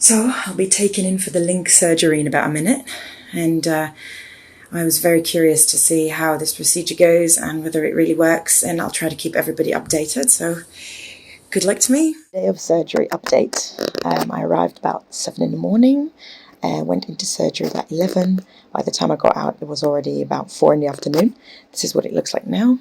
So I'll be taken in for the LINX surgery in about a minute, and I was very curious to see how this procedure goes and whether it really works, and I'll try to keep everybody updated. So good luck to me. Day of surgery update. I arrived about 7 in the morning, went into surgery about 11. By the time I got out, it was already about 4 in the afternoon. This is what it looks like now.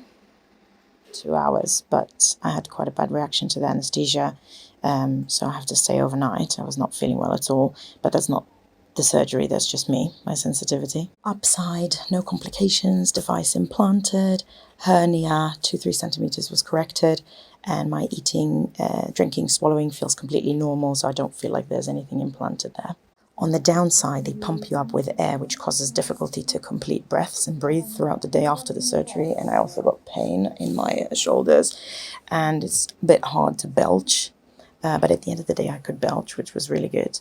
2 hours, but I had quite a bad reaction to the anesthesia, so I have to stay overnight. I was not feeling well at all, but that's not the surgery, that's just me, my sensitivity. Upside, no complications, device implanted, hernia 2-3 centimeters was corrected, and my eating, drinking, swallowing feels completely normal, so I don't feel like there's anything implanted there. On the downside, they pump you up with air, which causes difficulty to complete breaths and breathe throughout the day after the surgery. And I also got pain in my shoulders, and it's a bit hard to belch. But at the end of the day, I could belch, which was really good.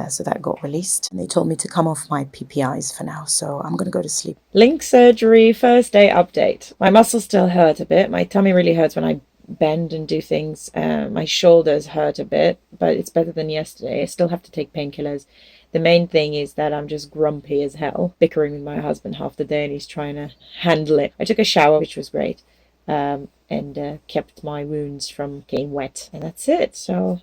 So that got released. And they told me to come off my PPIs for now, so I'm going to go to sleep. LINX surgery, first day update. My muscles still hurt a bit. My tummy really hurts when I bend and do things. My shoulders hurt a bit, but it's better than yesterday. I still have to take painkillers. The main thing is that I'm just grumpy as hell, bickering with my husband half the day, and he's trying to handle it. I took a shower, which was great, and kept my wounds from getting wet, and that's it. So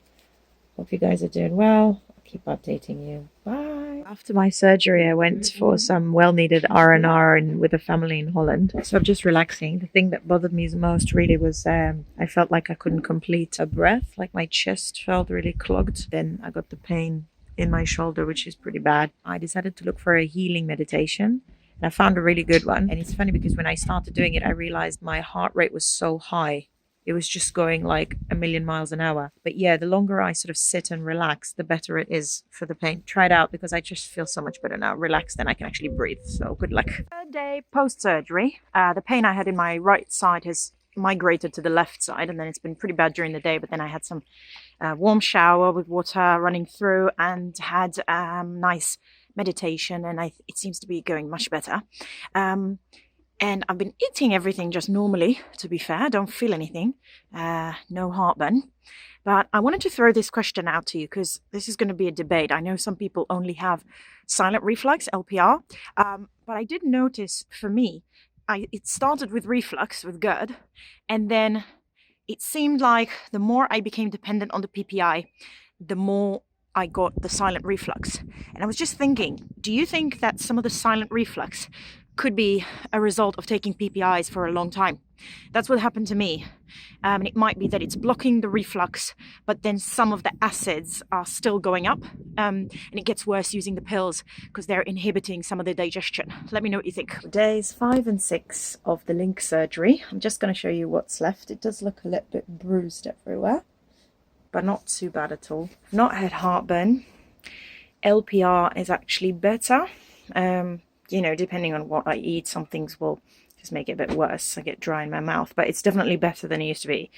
hope you guys are doing well. I'll keep updating you. Bye. After my surgery, I went for some well-needed R&R with a family in Holland. So I'm just relaxing. The thing that bothered me the most really was I felt like I couldn't complete a breath, like my chest felt really clogged. Then I got the pain in my shoulder, which is pretty bad. I decided to look for a healing meditation, and I found a really good one. And it's funny because when I started doing it, I realized my heart rate was so high. It was just going like 1,000,000 miles an hour. But yeah, the longer I sort of sit and relax, the better it is for the pain. Try it out because I just feel so much better now. Relaxed, and I can actually breathe. So good luck. Third day post-surgery. The pain I had in my right side has migrated to the left side, and then it's been pretty bad during the day. But then I had some warm shower with water running through, and had nice meditation, and it seems to be going much better. And I've been eating everything just normally, to be fair. I don't feel anything. No heartburn. But I wanted to throw this question out to you because this is going to be a debate. I know some people only have silent reflux, LPR. But I did notice for me, it started with reflux, with GERD. And then it seemed like the more I became dependent on the PPI, the more I got the silent reflux. And I was just thinking, do you think that some of the silent reflux could be a result of taking PPIs for a long time? That's what happened to me. And it might be that it's blocking the reflux, but then some of the acids are still going up, and it gets worse using the pills because they're inhibiting some of the digestion. Let me know what you think. Days 5 and 6 of the LINX surgery. I'm just going to show you what's left. It does look a little bit bruised everywhere, but not too bad at all. I've not had heartburn. LPR is actually better. You know, depending on what I eat, some things will just make it a bit worse. I get dry in my mouth, but it's definitely better than it used to be.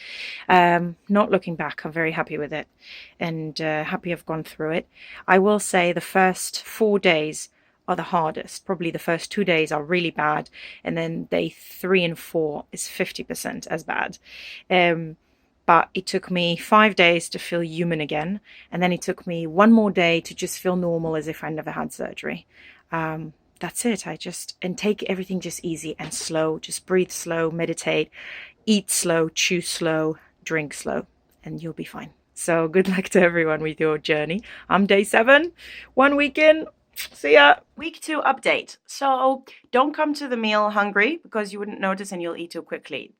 Not looking back, I'm very happy with it, and happy I've gone through it. I will say the first 4 days are the hardest. Probably the first 2 days are really bad, and then day 3 and 4 is 50% as bad. But it took me 5 days to feel human again, and then it took me 1 more day to just feel normal as if I never had surgery. That's it. And take everything just easy and slow. Just breathe slow, meditate, eat slow, chew slow, drink slow, and you'll be fine. So good luck to everyone with your journey. I'm day 7, 1 week in. See ya. Week 2 update. So don't come to the meal hungry because you wouldn't notice and you'll eat too quickly.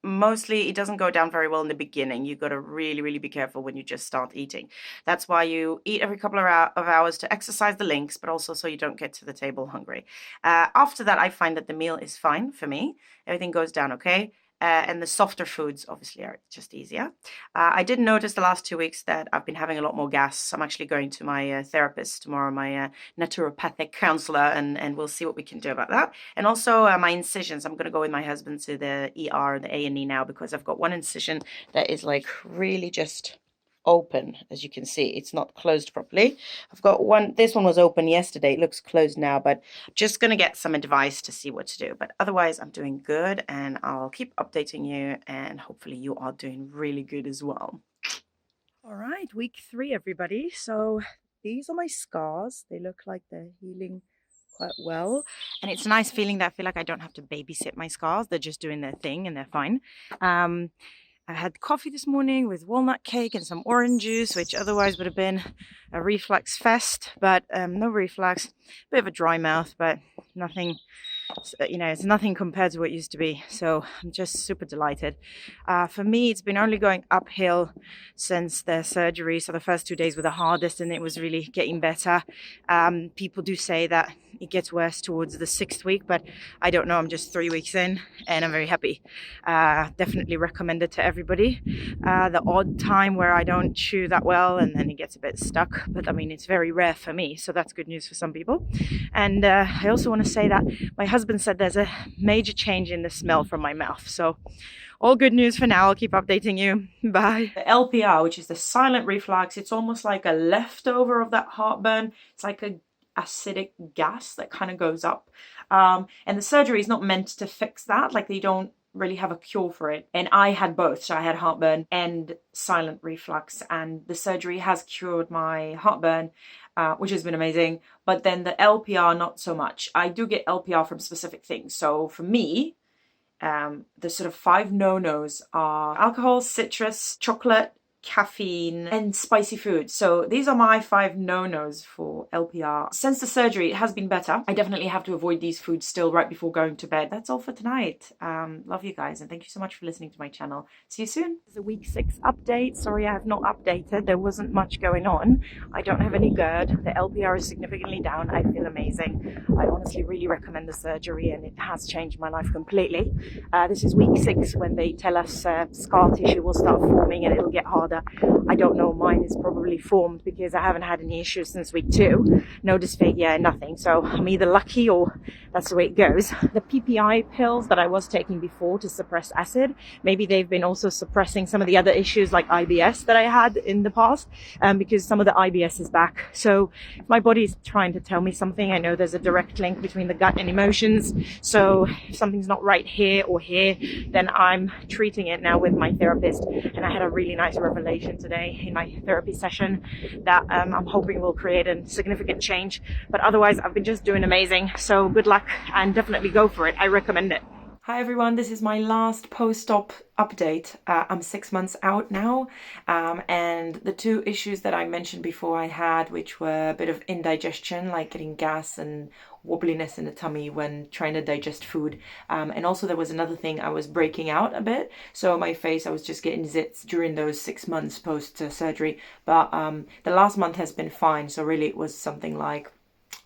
Mostly it doesn't go down very well in the beginning. You got to really, really be careful when you just start eating. That's why you eat every couple of hours to exercise the LINX, but also so you don't get to the table hungry. After that, I find that the meal is fine for me. Everything goes down okay. And the softer foods obviously are just easier. I did notice the last 2 weeks that I've been having a lot more gas. I'm actually going to my therapist tomorrow, my naturopathic counselor, and we'll see what we can do about that. And also my incisions. I'm going to go with my husband to the ER, the A&E now, because I've got one incision that is like really just open. As you can see, it's not closed properly. I've got one, this one was open yesterday, it looks closed now, but just gonna get some advice to see what to do. But otherwise I'm doing good, and I'll keep updating you, and hopefully you are doing really good as well. All right, week 3, everybody. So these are my scars. They look like they're healing quite well. And it's a nice feeling that I feel like I don't have to babysit my scars. They're just doing their thing and they're fine. I had coffee this morning with walnut cake and some orange juice, which otherwise would have been a reflux fest, but no reflux. Bit of a dry mouth, but nothing, it's nothing compared to what it used to be. So I'm just super delighted. For me, it's been only going uphill since the surgery. So the first 2 days were the hardest and it was really getting better. People do say that it gets worse towards the 6th week, but I don't know. I'm just 3 weeks in and I'm very happy. Definitely recommend it to everybody. The odd time where I don't chew that well and then it gets a bit stuck, but I mean, it's very rare for me. So that's good news for some people. And I also want to say that my husband said there's a major change in the smell from my mouth. So all good news for now. I'll keep updating you. Bye. The LPR, which is the silent reflux, it's almost like a leftover of that heartburn. It's like a acidic gas that kind of goes up. And the surgery is not meant to fix that. Like they don't really have a cure for it. And I had both. So I had heartburn and silent reflux. And the surgery has cured my heartburn, which has been amazing. But then the LPR, not so much. I do get LPR from specific things. So for me, the sort of 5 no-nos are alcohol, citrus, chocolate, caffeine, and spicy food. So these are my 5 no-nos for LPR. Since the surgery, it has been better. I definitely have to avoid these foods still right before going to bed. That's all for tonight. Love you guys, and thank you so much for listening to my channel. See you soon. It's a week 6 update. Sorry, I have not updated. There wasn't much going on. I don't have any GERD. The LPR is significantly down. I feel amazing. I honestly really recommend the surgery, and it has changed my life completely. This is week 6 when they tell us scar tissue will start forming and it'll get harder. I don't know, mine is probably formed because I haven't had any issues since week 2. No dysphagia, nothing. So I'm either lucky or that's the way it goes. The PPI pills that I was taking before to suppress acid, maybe they've been also suppressing some of the other issues like IBS that I had in the past, because some of the IBS is back. So if my body's trying to tell me something, I know there's a direct link between the gut and emotions. So if something's not right here or here, then I'm treating it now with my therapist. And I had a really nice revelation today in my therapy session that I'm hoping will create a significant change. But otherwise, I've been just doing amazing. So good luck and definitely go for it. I recommend it. Hi everyone, this is my last post-op update. I'm 6 months out now, and the 2 issues that I mentioned before I had, which were a bit of indigestion, like getting gas and wobbliness in the tummy when trying to digest food, and also there was another thing, I was breaking out a bit, so my face, I was just getting zits during those 6 months post-surgery, but the last month has been fine, so really it was something like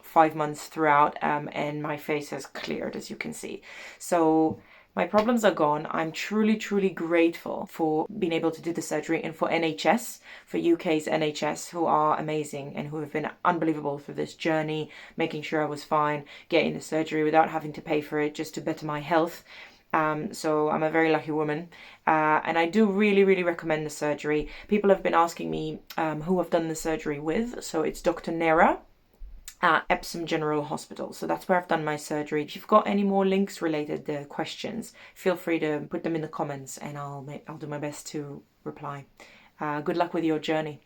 5 months throughout, and my face has cleared, as you can see. So my problems are gone. I'm truly, truly grateful for being able to do the surgery, and for NHS, for UK's NHS, who are amazing and who have been unbelievable through this journey, making sure I was fine, getting the surgery without having to pay for it, just to better my health. So I'm a very lucky woman, and I do really, really recommend the surgery. People have been asking me who I've done the surgery with. So it's Dr. Nera at Epsom General Hospital. So that's where I've done my surgery. If you've got any more LINX related questions, feel free to put them in the comments and I'll do my best to reply. Good luck with your journey.